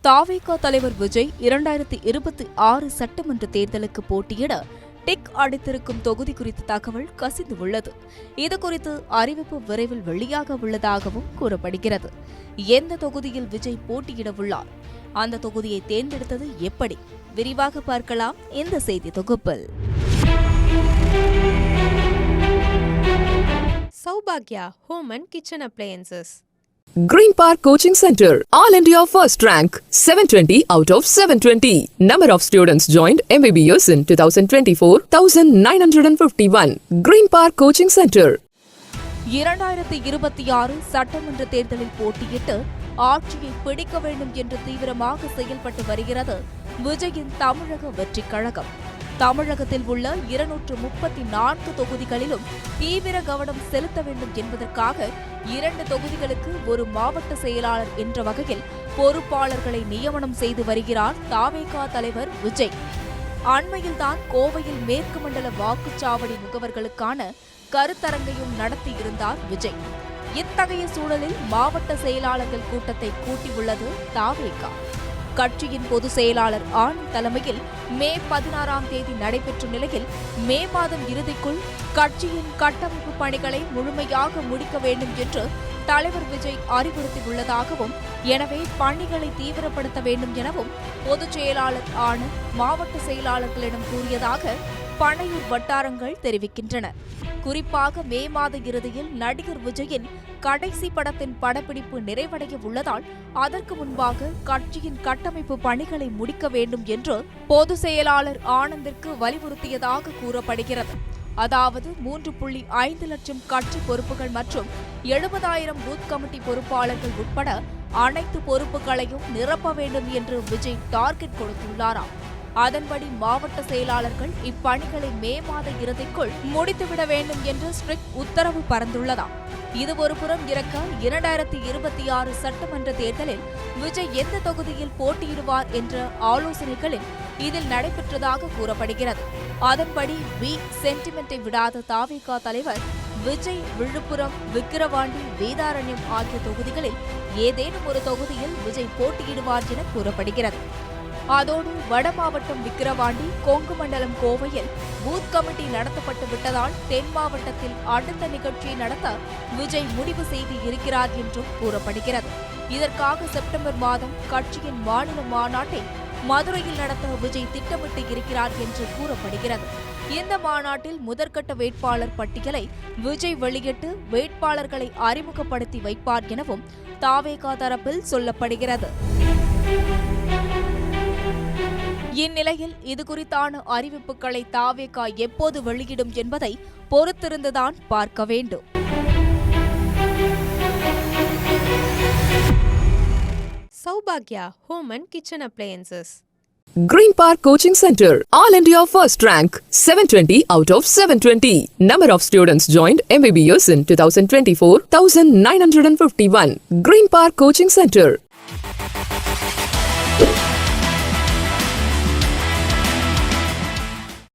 தாவேகா தலைவர் விஜய் 2026 சட்டமன்ற தேர்தலுக்கு போட்டியிட டிக் அடித்திருக்கும் தொகுதி குறித்த தகவல் கசிந்து உள்ளது. இதுகுறித்து அறிவிப்பு விரைவில் வெளியாக உள்ளதாகவும் கூறப்படுகிறது. எந்த தொகுதியில் விஜய் போட்டியிட உள்ளார், அந்த தொகுதியை தேர்ந்தெடுத்தது எப்படி, விரிவாக பார்க்கலாம் இந்த செய்தி தொகுப்பில். Saubhagya Home and Kitchen Appliances. Green Park Coaching Center, All India First Rank, 720 out of 720. Number of students joined MBBS in 2024, 1951. Green Park Coaching Center. 2026 சட்டமன்ற தேர்தலில் போட்டியிட்டு ஆட்சியை பிடிக்க வேண்டும் என்று தீவிரமாக செயல்பட்டு வருகிறது விஜயின் தமிழக வெற்றிக் கழகம். தமிழகத்தில் உள்ள 234 தொகுதிகளிலும் தீவிர கவனம் செலுத்த வேண்டும் என்பதற்காக 2 தொகுதிகளுக்கு ஒரு மாவட்ட செயலாளர் என்ற வகையில் பொறுப்பாளர்களை நியமனம் செய்து வருகிறார் தாவேகா தலைவர் விஜய். அண்மையில்தான் கோவையில் மேற்கு மண்டல வாக்குச்சாவடி முகவர்களுக்கான கருத்தரங்கையும் நடத்தியிருந்தார் விஜய். இத்தகைய சூழலில் மாவட்ட செயலாளர்கள் கூட்டத்தை கூட்டியுள்ளது தாவேகா. கட்சியின் பொதுச் செயலாளர் ஆனந்த் தலைமையில் மே 16ஆம் தேதி நடைபெற்ற நிலையில் மே மாதம் இறுதிக்குள் கட்சியின் கட்டமைப்பு பணிகளை முழுமையாக முடிக்க வேண்டும் என்று தலைவர் விஜய் அறிவுறுத்தியுள்ளதாகவும், எனவே பணிகளை தீவிரப்படுத்த வேண்டும் எனவும் பொதுச் செயலாளர் ஆனந்த் மாவட்ட செயலாளர்களிடம் கூறியதாக பனையூர் வட்டாரங்கள் தெரிவிக்கின்றன. குறிப்பாக மே மாத இறுதியில் நடிகர் விஜயின் கடைசி படத்தின் படப்பிடிப்பு நிறைவடைய உள்ளதால் அதற்கு முன்பாக கட்சியின் கட்டமைப்பு பணிகளை முடிக்க வேண்டும் என்று பொதுச் செயலாளர் ஆனந்திற்கு வலியுறுத்தியதாக கூறப்படுகிறது. அதாவது 3.5 லட்சம் கட்சி பொறுப்புகள் மற்றும் 70,000 பூத் கமிட்டி பொறுப்பாளர்கள் உட்பட அனைத்து பொறுப்புகளையும் நிரப்ப வேண்டும் என்று விஜய் டார்கெட் கொடுத்துள்ளாராம். அதன்படி மாவட்ட செயலாளர்கள் இப்பணிகளை மே மாத இறுதிக்குள் முடித்துவிட வேண்டும் என்று ஸ்ட்ரிக்ட் உத்தரவு பறந்துள்ளதாம். இது ஒருபுறம் இருக்க 2026 சட்டமன்ற தேர்தலில் விஜய் எந்த தொகுதியில் போட்டியிடுவார் என்ற ஆலோசனைகளில் இதில் நடைபெற்றதாக கூறப்படுகிறது. அதன்படி சென்டிமெண்டை விடாத தாவேகா தலைவர் விஜய் விழுப்புரம், விக்கிரவாண்டி, வேதாரண்யம் ஆகிய தொகுதிகளில் ஏதேனும் ஒரு தொகுதியில் விஜய் போட்டியிடுவார் என கூறப்படுகிறது. அதோடு வட மாவட்டம் விக்கிரவாண்டி, கொங்கு மண்டலம் கோவையில் பூத் கமிட்டி நடத்தப்பட்டு விட்டதால் தென் மாவட்டத்தில் அடுத்த நிகழ்ச்சியை நடத்த விஜய் முடிவு செய்து இருக்கிறார் என்றும் கூறப்படுகிறது. இதற்காக செப்டம்பர் மாதம் கட்சியின் மாநில மாநாட்டை மதுரையில் நடத்த விஜய் திட்டமிட்டு இருக்கிறார் என்று கூறப்படுகிறது. இந்த மாநாட்டில் முதற்கட்ட வேட்பாளர் பட்டியலை விஜய் வெளியிட்டு வேட்பாளர்களை அறிமுகப்படுத்தி வைப்பார் எனவும் தாவேகா தரப்பில் சொல்லப்படுகிறது. இந்நிலையில் இதுகுறித்தான அறிவிப்புகளை தாவேகா எப்போது வெளியிடும் என்பதை பொறுத்திருந்துதான் பார்க்க வேண்டும். Saubhagya Home and Kitchen Appliances. Green Park Coaching Center, All India First Rank, 720 out of 720. Number of students joined MBBS in 2024, 1951. Green Park Coaching Center.